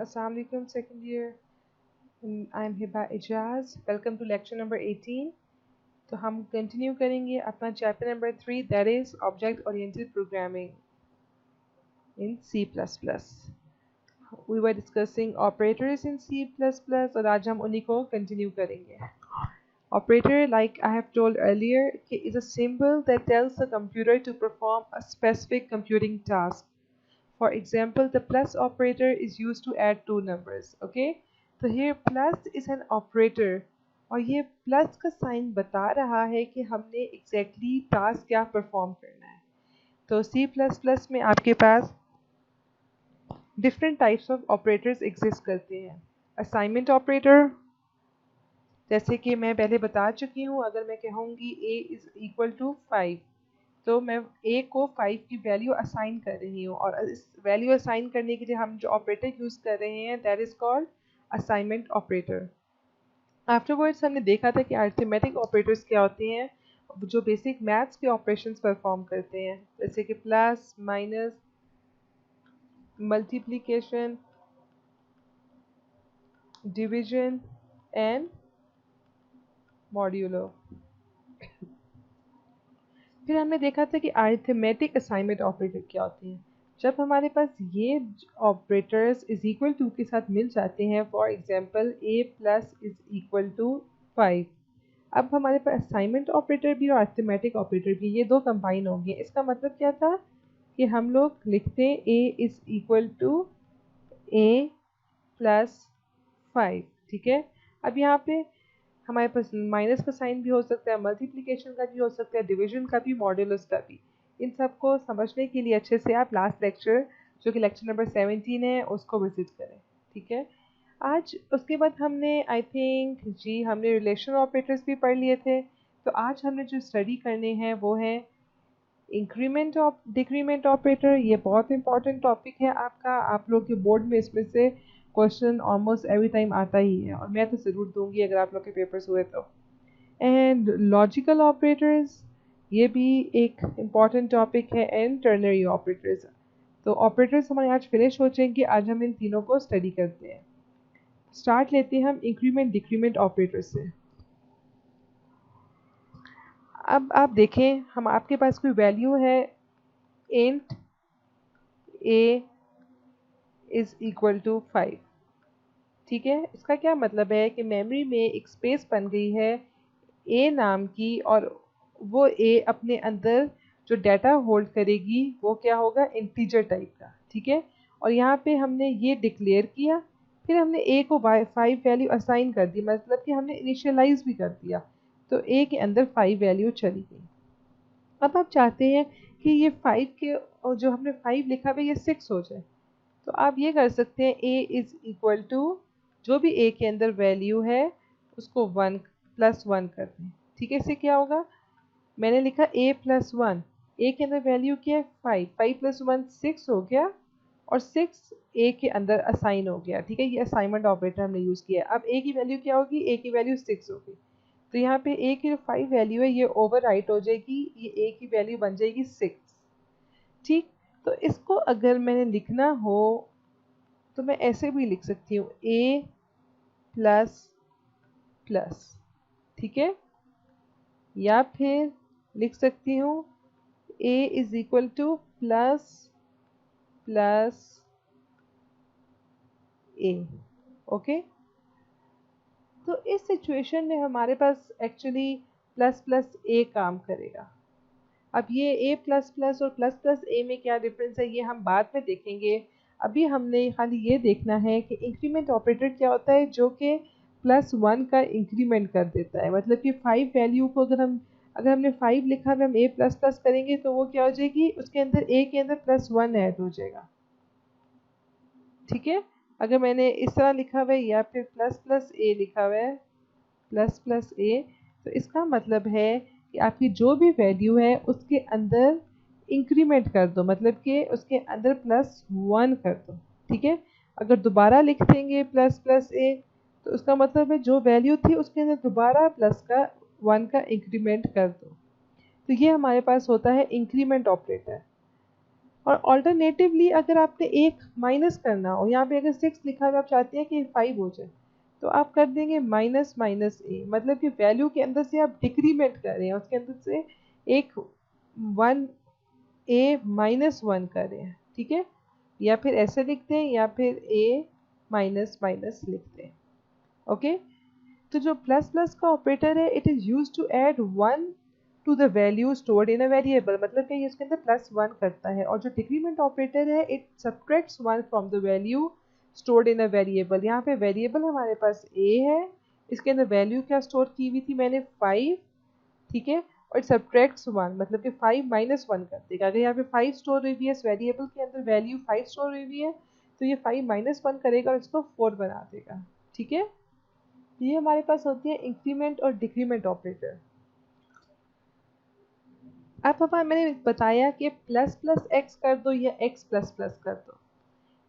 Assalamu alaikum second year. I'm Hiba Ijaz. Welcome to lecture number 18. तो हम continue करेंगे अपना chapter number 3 that is object oriented programming in C++. We were discussing operators in C++ और आज हम उन्हीं को कंटिन्यू करेंगे. Operator, like I have told earlier, is a symbol that tells the computer to perform a specific computing task. For example, the plus operator is used to add two numbers. Okay, so here plus is an operator और ये plus का sign बता रहा है कि हमने exactly task क्या perform करना है. तो C++ में आपके पास different types of operators exist करते हैं. असाइनमेंट ऑपरेटर, जैसे कि मैं पहले बता चुकी हूँ, अगर मैं कहूँगी a इज इक्वल टू 5 तो मैं a को 5 की वैल्यू असाइन कर रही हूँ और इस वैल्यू असाइन करने के लिए हम जो ऑपरेटर यूज़ कर रहे हैं that is called assignment operator. Afterwards हमने देखा था कि अरिथमेटिक ऑपरेटर्स क्या होते हैं जो बेसिक मैथ्स के ऑपरेशंस परफॉर्म करते हैं, जैसे कि plus, minus, multiplication, division and modulo. फिर हमने देखा था कि अरिथमेटिक असाइनमेंट ऑपरेटर क्या होते हैं. जब हमारे पास ये ऑपरेटर्स इज इक्वल टू के साथ मिल जाते हैं, for example a plus is equal to 5, अब हमारे पास असाइनमेंट ऑपरेटर भी और अरिथमेटिक ऑपरेटर भी, ये दो कंबाइन होंगे. इसका मतलब क्या था कि हम लोग लिखते हैं a is equal to a plus 5. ठीक है, अब यहाँ पे हमारे पास माइनस का साइन भी हो सकता है, मल्टीप्लिकेशन का भी हो सकता है, डिवीजन का भी, मॉड्यूलस का भी. इन सब को समझने के लिए अच्छे से आप लास्ट लेक्चर जो कि लेक्चर नंबर 17 है उसको विजिट करें. ठीक है, आज उसके बाद हमने आई थिंक हमने रिलेशन ऑपरेटर्स भी पढ़ लिए थे. तो आज हमने जो स्टडी करने हैं वो है इंक्रीमेंट ऑफ डिक्रीमेंट ऑपरेटर. ये बहुत इंपॉर्टेंट टॉपिक है आपका, आप लोग के बोर्ड में इसमें से क्वेश्चन ऑलमोस्ट एवरी टाइम आता ही है और मैं तो ज़रूर दूंगी अगर आप लोग के पेपर्स हुए तो. एंड लॉजिकल ऑपरेटर्स, ये भी एक इम्पॉर्टेंट टॉपिक है, एंड टर्नरी ऑपरेटर्स. तो ऑपरेटर्स हमारे आज फिनिश हो जाएंगे. आज हम इन तीनों को स्टडी करते हैं. स्टार्ट लेते हैं हम इंक्रीमेंट डिक्रीमेंट ऑपरेटर से. अब आप देखें, हम आपके पास कोई वैल्यू है int a is equal to 5. ठीक है, इसका क्या मतलब है कि मेमोरी में एक स्पेस बन गई है a नाम की और वो a अपने अंदर जो डाटा होल्ड करेगी वो क्या होगा, इंटीजर टाइप का. ठीक है, और यहाँ पे हमने ये डिक्लेयर किया, फिर हमने a को 5 वैल्यू असाइन कर दी, मतलब कि हमने इनिशियलाइज भी कर दिया. तो a के अंदर 5 वैल्यू चली गई. अब आप चाहते हैं कि ये 5 के और जो हमने 5 लिखा हुआ ये 6 हो जाए, तो आप ये कर सकते हैं a इज इक्वल टू जो भी a के अंदर वैल्यू है उसको 1 प्लस 1 कर दें. ठीक है, इससे क्या होगा, मैंने लिखा a प्लस 1, a के अंदर वैल्यू क्या है 5, 5 प्लस 1 6 हो गया और 6 a के अंदर असाइन हो गया. ठीक है, ये असाइनमेंट ऑपरेटर हमने यूज़ किया है. अब a की वैल्यू क्या होगी, a की वैल्यू 6 होगी, तो यहाँ पे a की जो 5 वैल्यू है ये ओवर राइट हो जाएगी, ये a की वैल्यू बन जाएगी 6. ठीक, तो इसको अगर मैंने लिखना हो तो मैं ऐसे भी लिख सकती हूँ a प्लस प्लस. ठीक है, या फिर लिख सकती हूँ a is equal to plus plus a. Okay, तो इस सिचुएशन में हमारे पास एक्चुअली प्लस प्लस a काम करेगा. अब ये a प्लस प्लस और प्लस प्लस a में क्या डिफरेंस है ये हम बाद में देखेंगे. अभी हमने खाली ये देखना है कि इंक्रीमेंट ऑपरेटर क्या होता है जो कि प्लस 1 का इंक्रीमेंट कर देता है. मतलब कि 5 वैल्यू को अगर हमने 5 लिखा है, हम a प्लस प्लस करेंगे तो वो क्या हो जाएगी, उसके अंदर a के अंदर प्लस 1 ऐड हो जाएगा. ठीक है, अगर मैंने इस तरह लिखा हुआ है या फिर प्लस प्लस a लिखा हुआ है, प्लस प्लस a, तो इसका मतलब है कि आपकी जो भी वैल्यू है उसके अंदर इंक्रीमेंट कर दो, मतलब कि उसके अंदर प्लस 1 कर दो. ठीक है, अगर दोबारा लिख देंगे प्लस प्लस a तो उसका मतलब है जो वैल्यू थी उसके अंदर दोबारा प्लस का 1 का इंक्रीमेंट कर दो. तो ये हमारे पास होता है इंक्रीमेंट ऑपरेटर. और ऑल्टरनेटिवली अगर आपने एक माइनस करना हो, यहाँ पे अगर 6 लिखा हुआ आप चाहते हैं कि 5 हो जाए, तो आप कर देंगे माइनस माइनस ए, मतलब कि वैल्यू के अंदर से आप डिक्रीमेंट कर रहे हैं, उसके अंदर से एक 1 ए माइनस 1 कर रहे हैं, ठीक है। या फिर ऐसे लिखते हैं या फिर ए माइनस माइनस लिखते हैं। ओके, तो जो प्लस प्लस का ऑपरेटर है it is use to add 1 to the value stored in a variable, मतलब कि इसके अंदर प्लस 1 करता है। और जो डिक्रीमेंट ऑपरेटर है it subtracts 1 from the value stored in a variable. यहाँ पे वेरिएबल हमारे पास ए है, इसके अंदर वैल्यू क्या स्टोर की हुई थी मैंने 5, ठीक है। और सब्ट्रैक्ट्स 1, मतलब कि 5 माइनस 1 कर देगा। अगर यहाँ पे 5 स्टोर हुई हुई है, इस वेरिएबल के अंदर वैल्यू 5 स्टोर हुई हुई है, तो ये 5 माइनस 1 करेगा और इसको 4 बना देगा, ठीक है। ये हमारे पास होती है इंक्रीमेंट और डिक्रीमेंट ऑपरेटर। अब हमारा मैंने बताया कि प्लस प्लस एक्स कर दो या एक्स प्लस प्लस कर दो,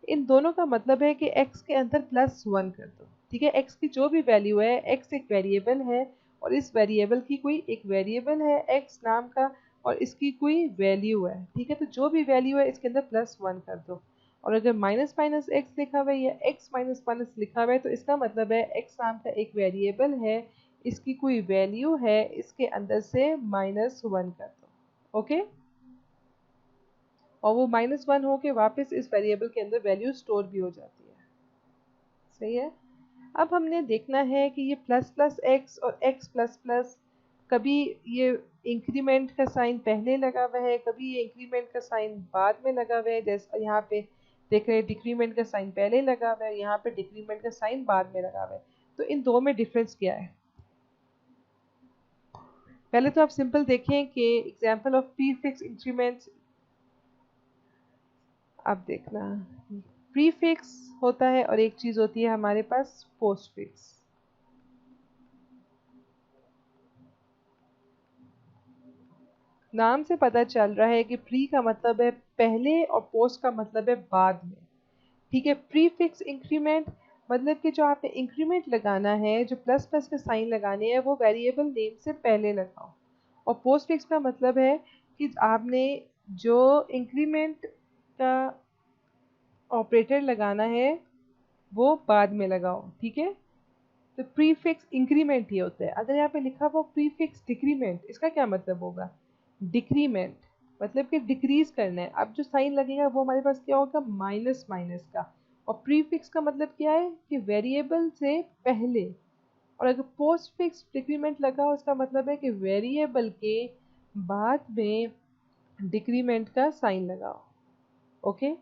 इन दोनों का मतलब है कि x के अंदर प्लस 1 कर दो, ठीक है। x की जो भी वैल्यू है, x एक वेरिएबल है और इस वेरिएबल की कोई एक वेरिएबल है x नाम का और इसकी कोई वैल्यू है, ठीक है। तो जो भी वैल्यू है इसके अंदर प्लस 1 कर दो। और अगर माइनस माइनस एक्स लिखा हुआ है या x माइनस माइनस लिखा हुआ है, तो इसका मतलब है x नाम का एक वेरिएबल है, इसकी कोई वैल्यू है, इसके अंदर से माइनस 1 कर दो। ओके, और वो माइनस 1 होके वापस इस वेरिएबल के अंदर वैल्यू स्टोर भी हो जाती है, सही है। अब हमने देखना है कि ये प्लस प्लस एक्स और एक्स प्लस प्लस, कभी ये इंक्रीमेंट का साइन पहले लगा हुआ है, कभी ये इंक्रीमेंट का साइन बाद में लगा हुआ है। जैसे यहाँ पे देख रहे हैं डिक्रीमेंट का साइन पहले लगा हुआ है, यहाँ पे डिक्रीमेंट का साइन बाद में लगा हुआ है। तो इन दो में डिफरेंस क्या है? पहले तो आप सिंपल देखें कि एग्जाम्पल ऑफ प्रीफिक्स इंक्रीमेंट्स, आप देखना प्रीफिक्स होता है और एक चीज होती है हमारे पास पोस्टफिक्स। नाम से पता चल रहा है कि प्री का मतलब है पहले और पोस्ट का मतलब है बाद में, ठीक है। प्रीफिक्स इंक्रीमेंट मतलब कि जो आपने इंक्रीमेंट लगाना है, जो प्लस प्लस के साइन लगाने हैं, वो वेरिएबल नेम से पहले लगाओ। और पोस्टफिक्स का मतलब है कि आपने जो इंक्रीमेंट का ऑपरेटर लगाना है वो बाद में लगाओ, ठीक है। तो प्रीफिक्स इंक्रीमेंट ही होता है। अगर यहाँ पे लिखा हुआ प्रीफिक्स डिक्रीमेंट, इसका क्या मतलब होगा? डिक्रीमेंट मतलब कि डिक्रीज करना है। अब जो साइन लगेगा वो हमारे पास क्या होगा? माइनस माइनस का। और प्रीफिक्स का मतलब क्या है? कि वेरिएबल से पहले। और अगर पोस्ट फिक्स डिक्रीमेंट लगा उसका मतलब है कि वेरिएबल के बाद में डिक्रीमेंट का साइन लगाओ। ओके,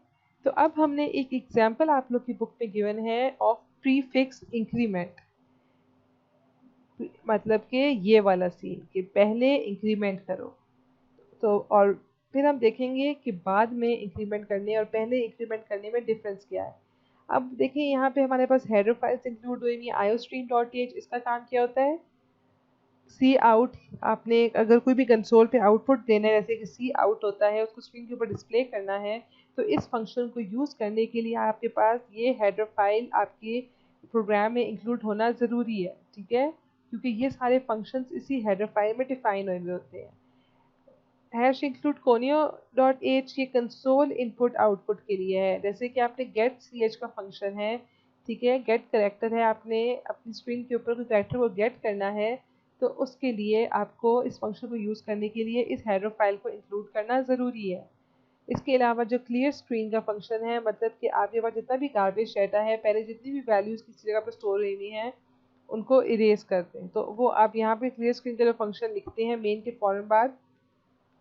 तो अब हमने एक एग्जाम्पल आप लोग की बुक में गिवन है ऑफ प्रीफिक्स इंक्रीमेंट, मतलब कि ये वाला सीन कि पहले इंक्रीमेंट करो। तो और फिर हम देखेंगे कि बाद में इंक्रीमेंट करने और पहले इंक्रीमेंट करने में डिफरेंस क्या है। अब देखिए यहाँ पे हमारे पास हेडर फाइल्स इंक्लूड हुई हुई है iostream.h। इसका काम क्या होता है? सी आउट, आपने अगर कोई भी कंसोल पे आउटपुट देना है, जैसे कि सी आउट होता है, उसको स्क्रीन के ऊपर डिस्प्ले करना है, तो इस फंक्शन को यूज़ करने के लिए आपके पास ये हेडर फाइल आपके प्रोग्राम में इंक्लूड होना ज़रूरी है, ठीक है। क्योंकि ये सारे फंक्शंस इसी हेडर फाइल में डिफाइन हुए होते हैं। Hash include conio dot H ये कंसोल इनपुट आउटपुट के लिए है। जैसे कि आपने गेट सी एच का फंक्शन है, ठीक है, गेट करेक्टर है, आपने अपनी स्क्रीन के ऊपर कोई करेक्टर को गेट करना है, तो उसके लिए आपको इस फंक्शन को यूज़ करने के लिए इस हेडर फाइल को इंक्लूड करना ज़रूरी है। इसके अलावा जो क्लियर स्क्रीन का फंक्शन है, मतलब कि आपके पास जितना भी गार्बेज डाटा है, पहले जितनी भी वैल्यूज़ किसी जगह पर स्टोर हुई हुई हैं, उनको इरेज करते हैं। तो वो आप यहाँ पे क्लियर स्क्रीन का जो फंक्शन लिखते हैं मेन के फौरन बाद,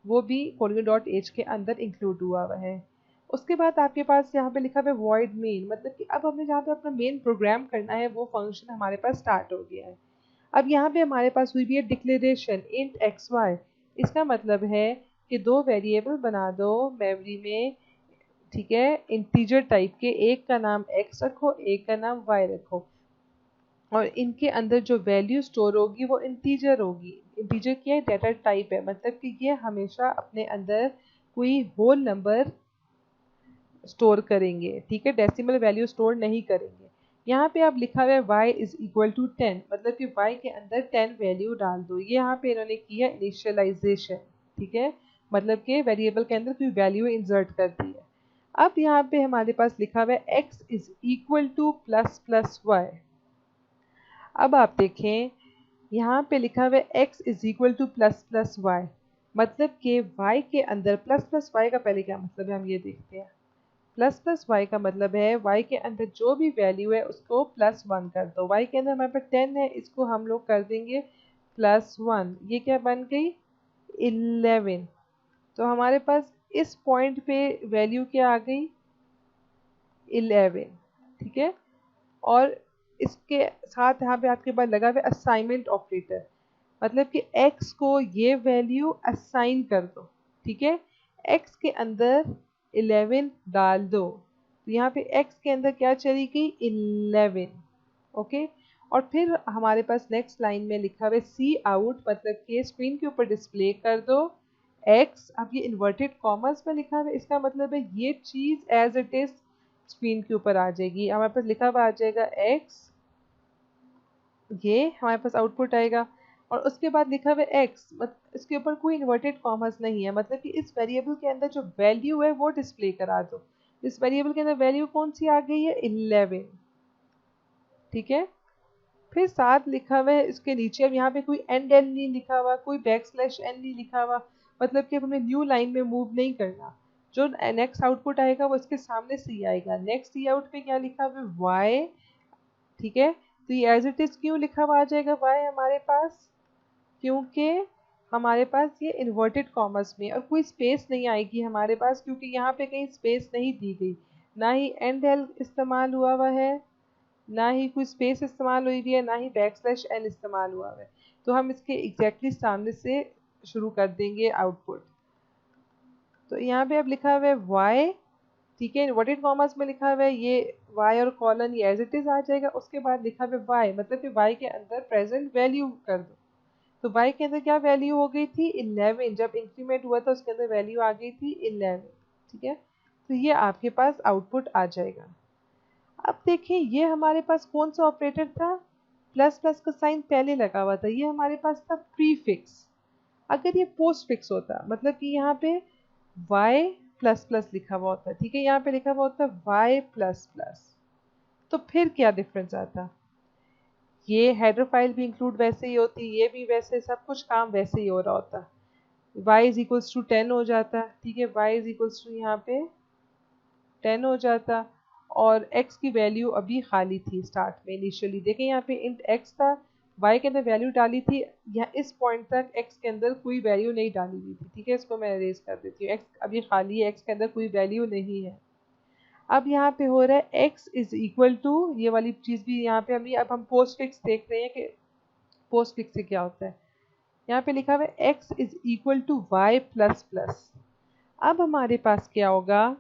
वो भी पोलिगन डॉट एच के अंदर इंक्लूड हुआ है। उसके बाद आपके पास यहाँ पे लिखा हुआ है वॉइड मेन, मतलब कि अब हमें जहाँ पे अपना मेन प्रोग्राम करना है वो फंक्शन हमारे पास स्टार्ट हो गया है। अब यहाँ पे हमारे पास हुई भी है डिक्लेरेशन इंट एक्स वाई। इसका मतलब है कि दो वेरिएबल बना दो मेमोरी में, ठीक है, इंटीजर टाइप के, एक का नाम x रखो, एक का नाम y रखो, और इनके अंदर जो वैल्यू स्टोर होगी वो इंटीजर होगी। इंटीजर क्या है? डाटा टाइप है, मतलब कि ये हमेशा अपने अंदर कोई होल नंबर स्टोर करेंगे, ठीक है, डेसिमल वैल्यू स्टोर नहीं करेंगे। यहाँ पे आप लिखा हुआ है y इज इक्वल टू 10, मतलब कि y के अंदर 10 वैल्यू डाल दो। ये यहाँ पे इन्होंने किया इनिशियलाइजेशन, ठीक है। मतलब कि वेरिएबल के अंदर कोई वैल्यू इंसर्ट कर दी है। अब यहाँ पे हमारे पास लिखा हुआ है x is equal to plus plus y. अब आप देखें यहाँ पे लिखा हुआ है x is equal to plus plus y, मतलब कि y के अंदर प्लस प्लस वाई का पहले क्या मतलब है हम ये देखते हैं। प्लस प्लस वाई का मतलब है y के अंदर जो भी वैल्यू है उसको प्लस वन कर दो। y के अंदर हमारे पास 10 है, इसको हम लोग कर देंगे प्लस वन, ये क्या बन गई 11। तो हमारे पास इस पॉइंट पे वैल्यू क्या आ गई 11, ठीक है। और इसके साथ यहाँ पे आपके पास लगा हुआ है असाइनमेंट ऑपरेटर, मतलब कि x को ये वैल्यू असाइन कर दो, ठीक है। x के अंदर 11 डाल दो, तो यहाँ पे x के अंदर क्या चली गई 11, ओके। और फिर हमारे पास नेक्स्ट लाइन में लिखा हुआ है सी आउट, मतलब कि स्क्रीन के ऊपर डिस्प्ले कर दो x। अब ये इन्वर्टेड कॉमर्स में लिखा हुआ है, इसका मतलब है ये चीज़ एज इट इज स्क्रीन के ऊपर आ जाएगी। हमारे पास लिखा हुआ आ जाएगा x, ये हमारे पास आउटपुट आएगा। और उसके बाद लिखा हुआ है x, इसके ऊपर कोई इन्वर्टेड कॉमर्स नहीं है, मतलब कि इस वेरिएबल के अंदर जो वैल्यू है वो डिस्प्ले करा दो। इस वेरिएबल के अंदर वैल्यू कौन सी आ गई है 11, ठीक है। फिर साथ लिखा हुआ है इसके नीचे, अब यहाँ पे कोई एंड एन नहीं लिखा हुआ, कोई बैक स्लैश एन नहीं लिखा हुआ, मतलब कि हमें न्यू लाइन में मूव नहीं करना। जो नेक्स्ट आउटपुट आएगा वो इसके सामने से ही आएगा। नेक्स्ट सी आउट पे क्या लिखा हुआ है वाई, ठीक है। तो ये एज इट इज क्यों लिखा हुआ आ जाएगा वाई हमारे पास, क्योंकि हमारे पास ये इन्वर्टेड कॉमर्स में और कोई स्पेस नहीं आएगी हमारे पास, क्योंकि यहाँ पे कहीं स्पेस नहीं दी गई, ना ही एंड एल इस्तेमाल हुआ है, ना ही कोई स्पेस इस्तेमाल हुई हुई है, ना ही बैक स्लैश एन इस्तेमाल हुआ है। तो हम इसके एग्जैक्टली सामने से शुरू कर देंगे आउटपुट। तो यहाँ पे अब लिखा हुआ है वाई, ठीक है, इन्वर्टेड कॉमर्स में लिखा हुआ है ये y और कॉलन ये एज इट इज आ जाएगा। उसके बाद लिखा हुआ है y, मतलब कि y के अंदर प्रेजेंट वैल्यू कर दो। तो y के अंदर क्या वैल्यू हो गई थी 11, जब इंक्रीमेंट हुआ था उसके अंदर वैल्यू आ गई थी 11, ठीक है। तो ये आपके पास आउटपुट आ जाएगा। अब देखिए ये हमारे पास कौन सा ऑपरेटर था, प्लस प्लस का साइन पहले लगा हुआ था, ये हमारे पास था प्रीफिक्स। अगर ये पोस्ट फिक्स होता, मतलब कि यहाँ पे y प्लस प्लस लिखा हुआ होता है, ठीक है, यहाँ पे लिखा हुआ होता है y प्लस प्लस, तो फिर क्या डिफरेंस आता, ये हेडर फाइल भी इंक्लूड वैसे ही होती, ये भी वैसे, सब कुछ काम वैसे ही हो रहा होता। y इज इक्वल्स टू 10 हो जाता, ठीक है, y इज इक्वल्स टू यहाँ पे 10 हो जाता। और x की वैल्यू अभी खाली थी स्टार्ट में इनिशियली, देखें यहाँ पे इंट x था, y के अंदर वैल्यू डाली थी, यहाँ इस पॉइंट तक x के अंदर कोई वैल्यू नहीं डाली हुई थी, ठीक है। इसको मैं अरेज कर देती हूँ, x अभी खाली है, x के अंदर कोई वैल्यू नहीं है। अब यहाँ पे हो रहा है x इज इक्वल टू, ये वाली चीज़ भी यहाँ पे अभी, अब हम पोस्ट फिक्स देख रहे हैं कि पोस्ट फिक्स से क्या होता है। यहाँ पे लिखा हुआ है x is equal to y plus plus. अब हमारे पास क्या होगा,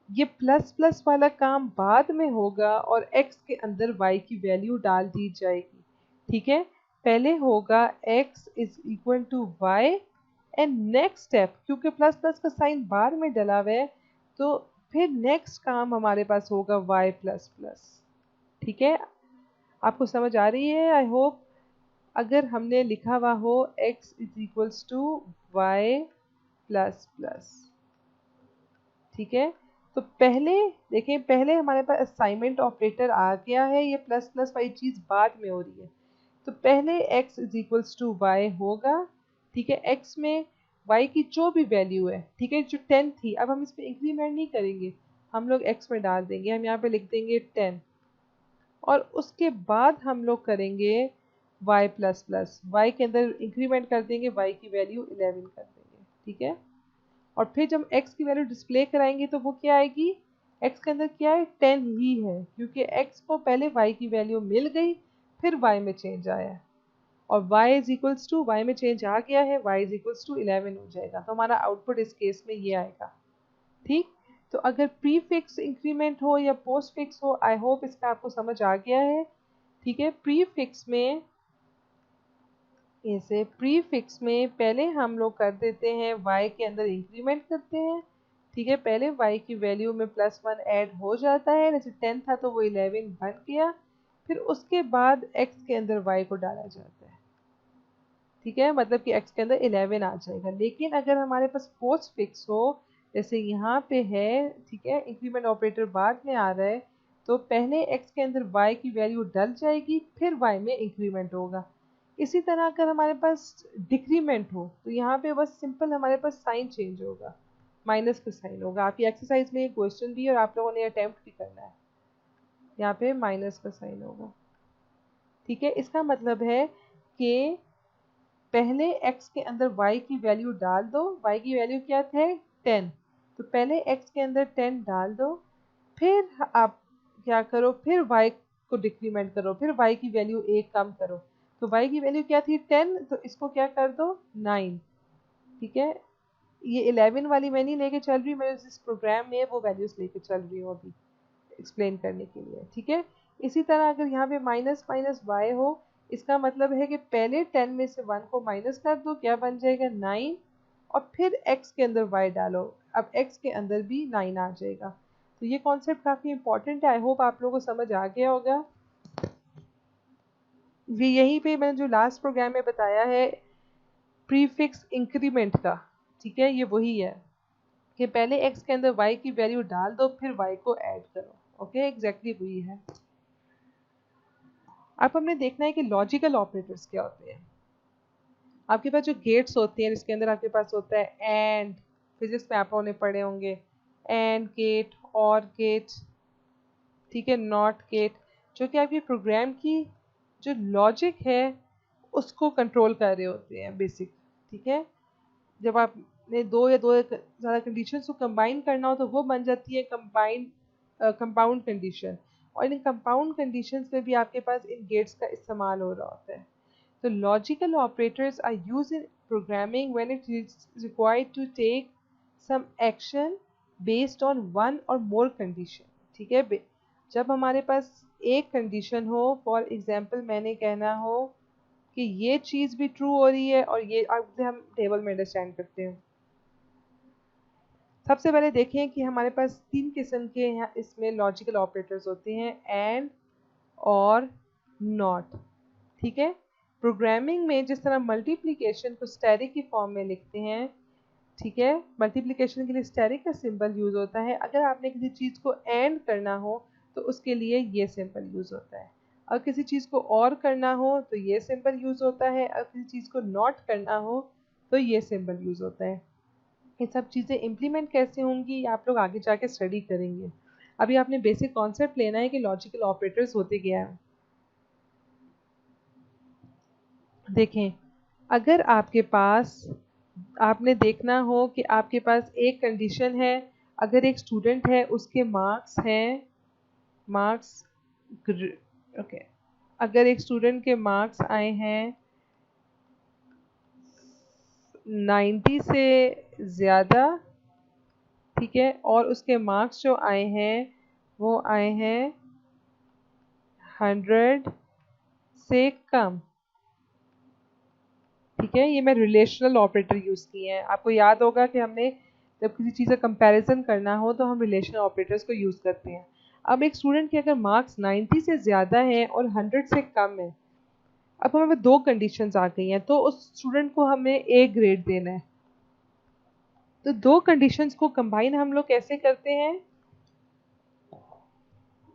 ये प्लस प्लस वाला काम बाद में होगा और x के अंदर y की वैल्यू डाल दी जाएगी, ठीक है। पहले होगा x is equal to y and next step, क्योंकि प्लस प्लस का साइन बाद में डला हुआ है, तो फिर नेक्स्ट काम हमारे पास होगा y प्लस प्लस, ठीक है। आपको समझ आ रही है आई होप। अगर हमने लिखा हुआ हो x is equals to y plus plus, ठीक है, तो पहले देखें, पहले हमारे पास असाइनमेंट ऑपरेटर आ गया है, ये प्लस प्लस वाली चीज़ बाद में हो रही है। तो पहले x is equals to y होगा, ठीक है, x में y की जो भी वैल्यू है, ठीक है, जो 10 थी, अब हम इस पर इंक्रीमेंट नहीं करेंगे, हम लोग x में डाल देंगे, हम यहाँ पे लिख देंगे 10। और उसके बाद हम लोग करेंगे y प्लस प्लस, y के अंदर इंक्रीमेंट कर देंगे, y की वैल्यू 11 कर देंगे, ठीक है। और फिर जब x की वैल्यू डिस्प्ले कराएंगे तो वो क्या आएगी, x के अंदर क्या है 10 ही है, क्योंकि x को पहले y की वैल्यू मिल गई, फिर y में चेंज आया, और y is equals to, y में चेंज आ गया है, y इज इक्वल्स टू 11 हो जाएगा। तो हमारा आउटपुट इस केस में ये आएगा, ठीक। तो अगर प्री फिक्स इंक्रीमेंट हो या पोस्ट फिक्स हो, आई होप इसका आपको समझ आ गया है, ठीक है। प्री फिक्स में, इसे प्री फिक्स में पहले हम लोग कर देते हैं y के अंदर इंक्रीमेंट करते हैं, ठीक है, पहले y की वैल्यू में प्लस वन ऐड हो जाता है, जैसे 10 था तो वो 11 बन गया, फिर उसके बाद x के अंदर y को डाला जाता है, ठीक है, मतलब कि x के अंदर 11 आ जाएगा। लेकिन अगर हमारे पास पोस्ट फिक्स हो, जैसे यहाँ पे है, ठीक है, इंक्रीमेंट ऑपरेटर बाद में आ रहा है, तो पहले x के अंदर y की वैल्यू डल जाएगी, फिर y में इंक्रीमेंट होगा। इसी तरह अगर हमारे पास डिक्रीमेंट हो तो यहाँ पे बस सिंपल हमारे पास साइन चेंज होगा, माइनस का साइन होगा। आपकी एक्सरसाइज में ये क्वेश्चन भी है और आप लोगों ने अटेम्प्ट भी करना है। यहाँ पे माइनस का साइन होगा, ठीक है। इसका मतलब है कि पहले x के अंदर y की वैल्यू डाल दो। y की वैल्यू क्या है? 10। तो पहले x के अंदर 10 डाल दो, फिर आप क्या करो, फिर y को डिक्रीमेंट करो, फिर y की वैल्यू 1 कम करो। तो y की वैल्यू क्या थी? 10, तो इसको क्या कर दो? 9, ठीक है। ये 11 वाली मैं नहीं लेके चल रही, मैं जिस प्रोग्राम में वो वैल्यूज लेके चल रही हूँ अभी एक्सप्लेन करने के लिए, ठीक है। इसी तरह अगर यहाँ पे माइनस माइनस वाई हो, इसका मतलब है कि पहले 10 में से 1 को माइनस कर दो, क्या बन जाएगा? 9, और फिर x के अंदर y डालो, अब x के अंदर भी 9 आ जाएगा। तो ये कॉन्सेप्ट काफ़ी इंपॉर्टेंट है, आई होप आप लोगों को समझ आ गया होगा। ये यहीं पे मैंने जो लास्ट प्रोग्राम में बताया है प्रीफिक्स इंक्रीमेंट का, ठीक है, ये वही है कि पहले x के अंदर y की वैल्यू डाल दो, फिर y को ऐड करो। ओके, एग्जैक्टली वही है। अब हमने देखना है कि लॉजिकल ऑपरेटर्स क्या होते हैं। आपके पास जो गेट्स होते हैं, जिसके अंदर आपके पास होता है एंड, फिजिक्स में आप लोगों ने पढ़े होंगे, एंड गेट, और गेट, ठीक है, नॉट गेट, जो कि आपकी प्रोग्राम की जो लॉजिक है उसको कंट्रोल कर रहे होते हैं बेसिक, ठीक है। जब आपने दो या दो ज़्यादा कंडीशंस को कंबाइन करना हो तो वो बन जाती है कंपाउंड कंडीशन, और इन कंपाउंड कंडीशंस में भी आपके पास इन गेट्स का इस्तेमाल हो रहा होता है। तो logical operators are used in programming when it is required to take some action based on one or more condition, ठीक है। जब हमारे पास एक कंडीशन हो, फॉर एग्जांपल मैंने कहना हो कि ये चीज़ भी ट्रू हो रही है, और ये अब हम टेबल में अंडरस्टैंड करते हैं। सबसे पहले देखें कि हमारे पास 3 किस्म के यहाँ इसमें लॉजिकल ऑपरेटर्स होते हैं, एंड, और, नॉट, ठीक है। प्रोग्रामिंग में जिस तरह मल्टीप्लिकेशन को स्टैरिक की फॉर्म में लिखते हैं, ठीक है, मल्टीप्लिकेशन के लिए स्टैरिक का सिंबल यूज होता है। अगर आपने किसी चीज़ को एंड करना हो तो उसके लिए ये सिंबल यूज होता है। और किसी चीज़ को और करना हो तो ये सिंबल यूज होता है, और किसी चीज़ को नॉट करना हो तो ये सिंबल यूज होता है। ये सब चीज़ें इम्प्लीमेंट कैसे होंगी आप लोग आगे जाके स्टडी करेंगे। अभी आपने बेसिक कॉन्सेप्ट लेना है कि लॉजिकल ऑपरेटर्स होते क्या हैं। देखें, अगर आपके पास, आपने देखना हो कि आपके पास एक कंडीशन है, अगर एक स्टूडेंट है उसके मार्क्स हैं, मार्क्स, ओके, अगर एक स्टूडेंट के मार्क्स आए हैं 90 से ज़्यादा, ठीक है, और उसके मार्क्स जो आए हैं वो आए हैं 100 से कम, ठीक है। ये मैं रिलेशनल ऑपरेटर यूज़ किए हैं। आपको याद होगा कि हमने जब किसी चीज़ का कंपैरिजन करना हो तो हम रिलेशनल ऑपरेटर्स को यूज़ करते हैं। अब एक स्टूडेंट के अगर मार्क्स 90 से ज़्यादा हैं और 100 से कम है, अब हमें दो कंडीशंस आ गई हैं, तो उस स्टूडेंट को हमें ए ग्रेड देना है। तो दो कंडीशंस को कंबाइन हम लोग कैसे करते हैं?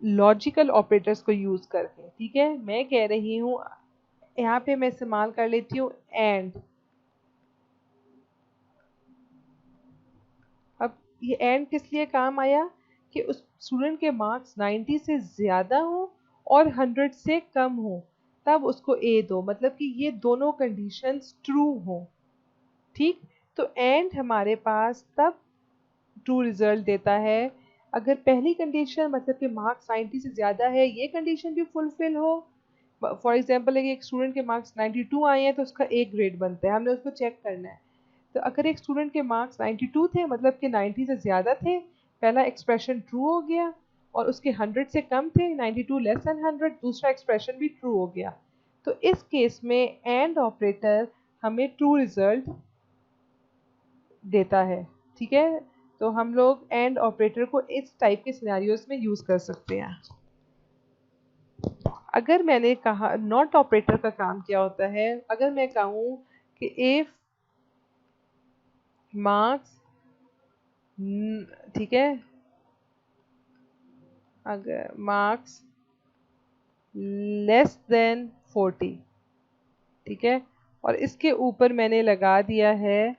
लॉजिकल ऑपरेटर्स को यूज़ करके, ठीक है। मैं कह रही हूँ, यहाँ पे मैं इस्तेमाल कर लेती हूँ एंड। अब ये एंड किस लिए काम आया? कि उस स्टूडेंट के मार्क्स 90 से ज़्यादा हो और 100 से कम हो, तब उसको ए दो, मतलब कि ये दोनों कंडीशंस ट्रू हो, ठीक। तो एंड हमारे पास तब ट्रू रिजल्ट देता है अगर पहली कंडीशन, मतलब कि मार्क्स 90 से ज़्यादा है, ये कंडीशन भी फुलफिल हो। फॉर एग्जांपल एक स्टूडेंट के मार्क्स 92 आए हैं तो उसका ए ग्रेड बनता है, हमने उसको चेक करना है। तो अगर एक स्टूडेंट के मार्क्स 92 थे, मतलब कि 90 से ज़्यादा थे, पहला एक्सप्रेशन ट्रू हो गया, और उसके 100 से कम थे, 92 लेस देन 100, दूसरा एक्सप्रेशन भी ट्रू हो गया। तो इस केस में एंड ऑपरेटर हमें ट्रू रिजल्ट देता है, ठीक है। तो हम लोग एंड ऑपरेटर को इस टाइप के सिनेरियोज में यूज़ कर सकते हैं। अगर मैंने कहा नॉट ऑपरेटर का काम क्या होता है, अगर मैं कहूँ कि इफ मार्क्स, ठीक है, अगर मार्क्स लेस देन 40, ठीक है, और इसके ऊपर मैंने लगा दिया है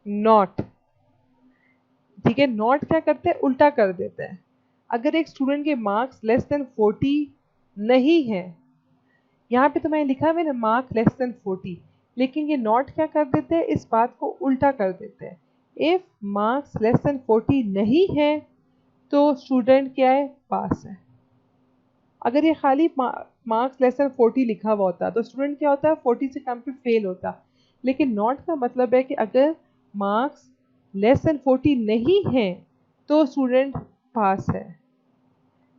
नॉट, ठीक है। नॉट क्या करते हैं, उल्टा कर देते हैं। अगर एक स्टूडेंट के मार्क्स लेस देन 40 नहीं है, यहाँ पे तो मैंने लिखा है ना मार्क लेस देन 40, लेकिन ये नॉट क्या कर देते हैं, इस बात को उल्टा कर देते हैं। इफ मार्क्स लेस देन 40 नहीं है तो स्टूडेंट क्या है, पास है। अगर ये खाली मार्क्स लेस देन 40 लिखा हुआ होता तो स्टूडेंट क्या होता है, 40 से कम पे फेल होता। लेकिन नॉट का मतलब है कि अगर मार्क्स लेस देन 40 नहीं है तो स्टूडेंट पास है,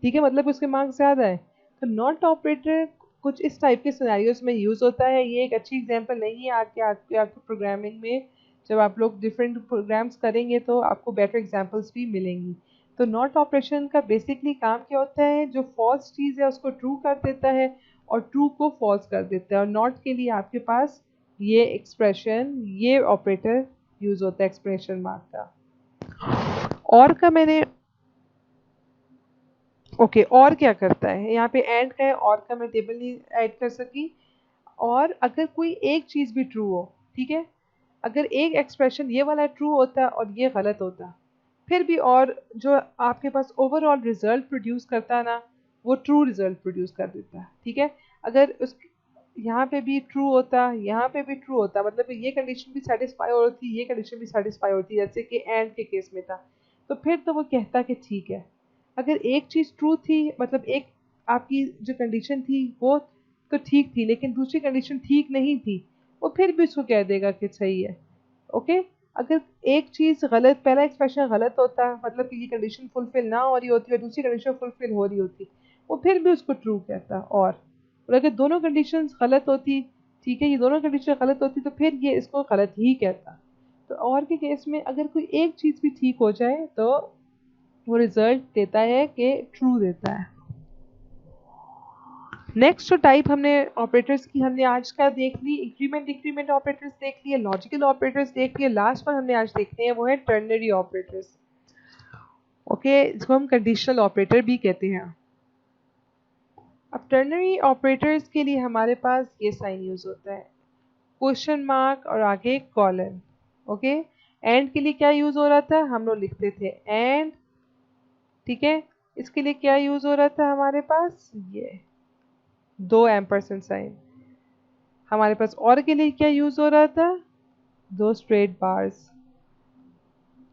ठीक है, मतलब उसके मार्क्स ज़्यादा है। तो नॉट ऑपरेटर कुछ इस टाइप के सिनेरियोज में यूज़ होता है। ये एक अच्छी एग्जांपल नहीं है आपके प्रोग्रामिंग में। जब आप लोग डिफरेंट प्रोग्राम्स करेंगे तो आपको बेटर एग्जांपल्स भी मिलेंगी। तो नॉट ऑपरेशन का बेसिकली काम क्या होता है, जो फॉल्स चीज़ है उसको ट्रू कर देता है और ट्रू को फॉल्स कर देता है। और नॉट के लिए आपके पास ये एक्सप्रेशन, ये ऑपरेटर यूज़ होता है एक्सप्रेशन मार्क का। और का मैंने ओके और क्या करता है, यहाँ पे एंड का है, और का मैं टेबल नहीं ऐड कर सकी। और अगर कोई एक चीज़ भी ट्रू हो, ठीक है, अगर एक एक्सप्रेशन ये वाला ट्रू होता और ये गलत होता, फिर भी और जो आपके पास ओवरऑल रिजल्ट प्रोड्यूस करता है ना, वो ट्रू रिजल्ट प्रोड्यूस कर देता है, ठीक है। अगर उस यहाँ पे भी ट्रू होता, यहाँ पे भी ट्रू होता, मतलब कि ये कंडीशन भी सेटिस्फाई होती, ये कंडीशन भी सेटिस्फाई होती, जैसे कि एंड के केस में था, तो फिर तो वो कहता कि ठीक है। अगर एक चीज़ ट्रू थी, मतलब एक आपकी जो कंडीशन थी वो तो ठीक थी, लेकिन दूसरी कंडीशन ठीक नहीं थी, वो फिर भी उसको कह देगा कि सही है, ओके। अगर एक चीज़ गलत, पहला एक्सप्रेशन गलत होता, मतलब कि ये कंडीशन फुलफिल ना हो रही होती और दूसरी कंडीशन फुलफिल हो रही होती, वो फिर भी उसको ट्रू कहता। और अगर दोनों कंडीशंस गलत होती, ठीक है, ये दोनों कंडीशन गलत होती, तो फिर ये इसको गलत ही कहता। तो और के केस में अगर कोई एक चीज़ भी ठीक हो जाए तो वो रिजल्ट देता है कि ट्रू देता है। नेक्स्ट जो टाइप हमने ऑपरेटर्स की हमने आज का देख ली, इंक्रीमेंट डिक्रीमेंट ऑपरेटर्स देख लिए, लॉजिकल ऑपरेटर्स देख लिए, लास्ट पर हमने आज देखते हैं वो है टर्नरी ऑपरेटर्स, ओके, इसको हम कंडीशनल ऑपरेटर भी कहते हैं। अब टर्नरी ऑपरेटर्स के लिए हमारे पास ये साइन यूज होता है, क्वेश्चन मार्क और आगे कॉलन, ओके। एंड के लिए क्या यूज हो रहा था, हम लोग लिखते थे एंड, ठीक है। इसके लिए क्या यूज हो रहा था हमारे पास, ये दो एम्परसेंड साइन। हमारे पास और के लिए क्या यूज हो रहा था, दो स्ट्रेट बार्स।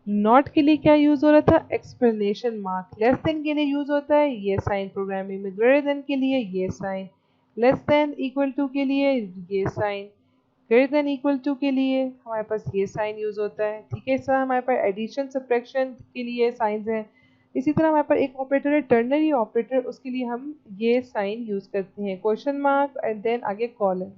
नॉट के लिए क्या यूज हो रहा था, एक्सप्लेनेशन मार्क। लेस देन के लिए यूज होता है ये साइन प्रोग्रामिंग में, ग्रेटर देन के लिए ये sign, less than equal to के लिए ये sign, greater than equal to के लिए हमारे पास ये साइन यूज होता है, ठीक है। इस तरह हमारे पास एडिशन सब्ट्रैक्शन के लिए साइंस हैं। इसी तरह हमारे पास एक ऑपरेटर है टर्नरी ऑपरेटर, उसके लिए हम ये साइन यूज करते हैं, क्वेश्चन मार्क एंड देन आगे कॉलन।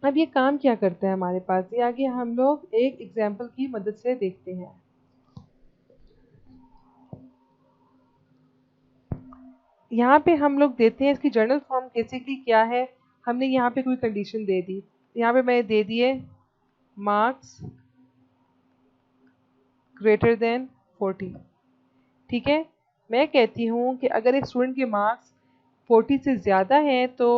अब ये काम क्या करता है हमारे पास, ये आगे हम लोग एक एग्जाम्पल की मदद से देखते हैं। यहाँ पे हम लोग देते हैं इसकी जर्नल फॉर्म बेसिकली क्या है। हमने यहाँ पे कोई कंडीशन दे दी, यहाँ पे मैंने दे दिए मार्क्स ग्रेटर देन 40, ठीक है। मैं कहती हूँ कि अगर एक स्टूडेंट के मार्क्स 40 से ज़्यादा हैं तो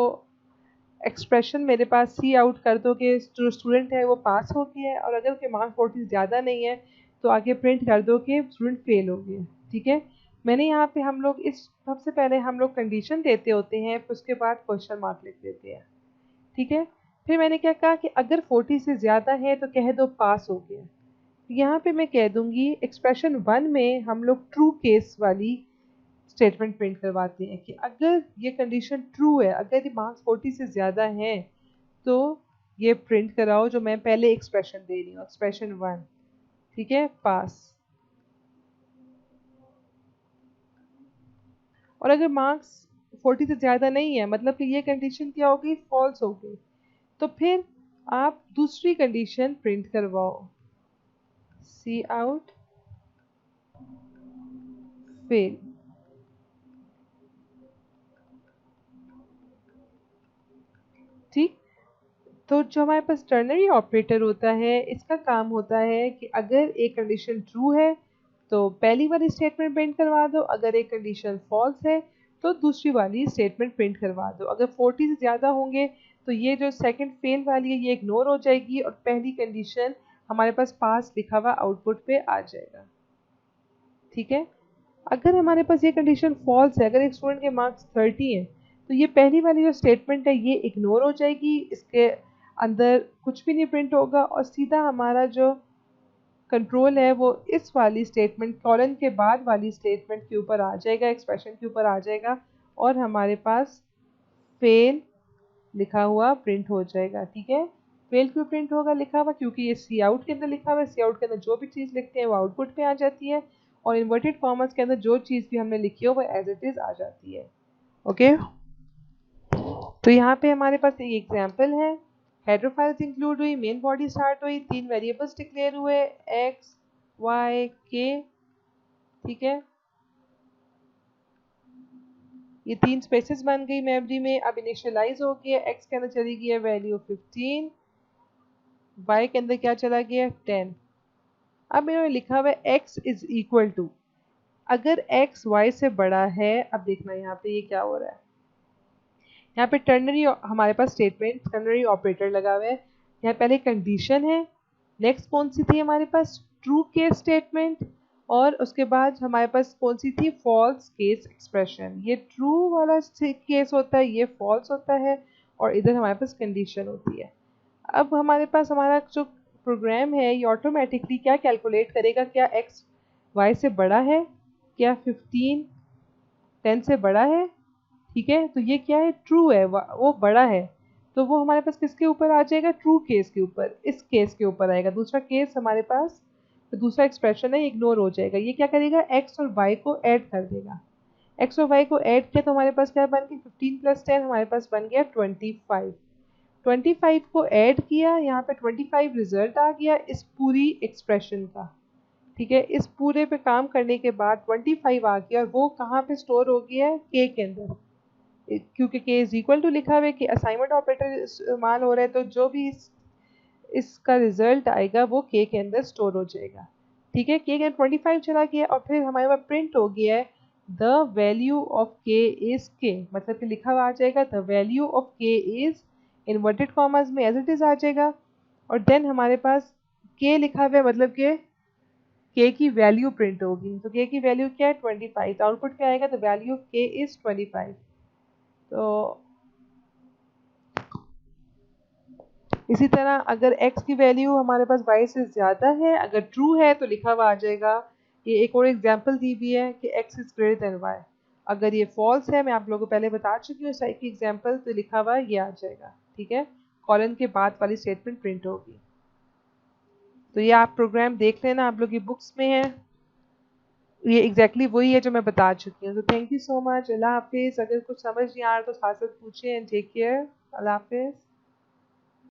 एक्सप्रेशन मेरे पास सी आउट कर दो कि जो स्टूडेंट है वो पास हो गया है, और अगर उसके मार्क्स 40 से ज़्यादा नहीं है तो आगे प्रिंट कर दो कि स्टूडेंट फेल हो गया, ठीक है। मैंने यहाँ पे हम लोग इस सबसे पहले हम लोग कंडीशन देते होते हैं, फिर उसके बाद क्वेश्चन मार्क लिख देते हैं, ठीक है। फिर मैंने क्या कहा कि अगर 40 से ज़्यादा है तो कह दो पास हो गया। यहाँ पे मैं कह दूंगी एक्सप्रेशन 1 में हम लोग ट्रू केस वाली स्टेटमेंट प्रिंट करवाते हैं कि अगर ये कंडीशन ट्रू है, अगर ये मार्क्स 40 से ज़्यादा है तो ये प्रिंट कराओ जो मैं पहले एक्सप्रेशन दे रही हूँ, एक्सप्रेशन 1, ठीक है, पास। और अगर मार्क्स 40 से ज़्यादा नहीं है, मतलब कि ये कंडीशन क्या हो गई, फॉल्स हो गई, तो फिर आप दूसरी कंडीशन प्रिंट करवाओ, सी आउट फेल। ठीक। तो जो हमारे पास टर्नरी ऑपरेटर होता है, इसका काम होता है कि अगर एक कंडीशन ट्रू है तो पहली वाली स्टेटमेंट प्रिंट करवा दो, अगर एक कंडीशन फॉल्स है तो दूसरी वाली स्टेटमेंट प्रिंट करवा दो। अगर 40 से ज़्यादा होंगे तो ये जो सेकंड फेल वाली है ये इग्नोर हो जाएगी और पहली कंडीशन हमारे पास पास लिखा हुआ आउटपुट पे आ जाएगा। ठीक है। अगर हमारे पास ये कंडीशन फॉल्स है, अगर एक स्टूडेंट के मार्क्स 30 हैं तो ये पहली वाली जो स्टेटमेंट है ये इग्नोर हो जाएगी, इसके अंदर कुछ भी नहीं प्रिंट होगा और सीधा हमारा जो कंट्रोल है वो इस वाली स्टेटमेंट कॉलन के बाद वाली स्टेटमेंट के ऊपर आ जाएगा, एक्सप्रेशन के ऊपर आ जाएगा और हमारे पास फेल लिखा हुआ प्रिंट हो जाएगा। ठीक है। फेल क्यों प्रिंट होगा लिखा हुआ? क्योंकि ये सी आउट के अंदर लिखा हुआ है, सी आउट के अंदर जो भी चीज़ लिखते हैं वो आउटपुट पे आ जाती है और इन्वर्टेड कॉमर्स के अंदर जो चीज़ भी हमने लिखी हो वो एज इट इज़ आ जाती है। ओके। तो यहाँ पे हमारे पास एक एग्जाम्पल है, हेडर फाइल्स इंक्लूड हुई, मेन बॉडी स्टार्ट हुई, 3 वेरिएबल्स डिक्लेयर हुए एक्स वाई के। ठीक है। ये 3 स्पेसेस बन गई मेमोरी में। अब इनिशियलाइज हो गया, एक्स के अंदर चली गई है वैल्यू 15, वाई के अंदर क्या चला गया 10। अब इन्होंने लिखा हुआ है एक्स इज इक्वल टू, अगर एक्स वाई से बड़ा है, अब देखना यहाँ पे ये क्या हो रहा है, यहाँ पे टर्नरी हमारे पास स्टेटमेंट टर्नरी ऑपरेटर लगा हुआ है। यहाँ पहले कंडीशन है, नेक्स्ट कौन सी थी हमारे पास ट्रू केस स्टेटमेंट और उसके बाद हमारे पास कौन सी थी फॉल्स केस एक्सप्रेशन। ये ट्रू वाला केस होता है, ये फॉल्स होता है और इधर हमारे पास कंडीशन होती है। अब हमारे पास हमारा जो प्रोग्राम है ये ऑटोमेटिकली क्या कैलकुलेट करेगा, क्या एक्स वाई से बड़ा है, क्या 15 10 से बड़ा है। ठीक है। तो ये क्या है, ट्रू है, वो बड़ा है, तो वो हमारे पास किसके ऊपर आ जाएगा, ट्रू केस के ऊपर, इस केस के ऊपर आएगा। दूसरा केस हमारे पास तो दूसरा एक्सप्रेशन है इग्नोर हो जाएगा। ये क्या करेगा, एक्स और वाई को ऐड कर देगा। एक्स और वाई को ऐड किया तो हमारे पास क्या बन गया 15 + 10 हमारे पास बन गया 25। 25 को ऐड किया, यहाँ पे 25 रिजल्ट आ गया इस पूरी एक्सप्रेशन का। ठीक है। इस पूरे पे काम करने के बाद 25 आ गया और वो कहाँ पे स्टोर हो गया है, के अंदर, क्योंकि के इज इक्वल टू लिखा हुआ है कि असाइनमेंट ऑपरेटर इस्तेमाल हो रहा है तो जो भी इसका रिजल्ट आएगा वो के अंदर स्टोर हो जाएगा। ठीक है। के 25 चला गया और फिर हमारे पास प्रिंट हो गया है द वैल्यू ऑफ के इज के, मतलब कि लिखा हुआ आ जाएगा द वैल्यू ऑफ के इज इन्वर्टेड कॉमर्स में एज इट इज आ जाएगा और देन हमारे पास के लिखा हुआ है, मतलब के की वैल्यू प्रिंट होगी। तो के की वैल्यू क्या है 25, तो आउटपुट क्या आएगा, द वैल्यू ऑफ के इज 25। तो इसी तरह अगर x की वैल्यू हमारे पास y से ज़्यादा है, अगर ट्रू है तो लिखा हुआ आ जाएगा, ये एक और एग्जांपल दी हुई है कि x is greater than y। अगर ये फॉल्स है, मैं आप लोगों को पहले बता चुकी हूँ इस टाइप की एग्जांपल, तो लिखा हुआ ये आ जाएगा। ठीक है। कॉलन के बाद वाली स्टेटमेंट प्रिंट होगी। तो ये आप प्रोग्राम देख लेना, आप लोग की बुक्स में है, ये एग्जैक्टली वही है जो मैं बता चुकी हूँ। तो थैंक यू सो मच। अल्लाह हाफिज़। अगर कुछ समझ नहीं आ रहा तो साथ साथ पूछें। And take care. अल्लाह हाफिज़।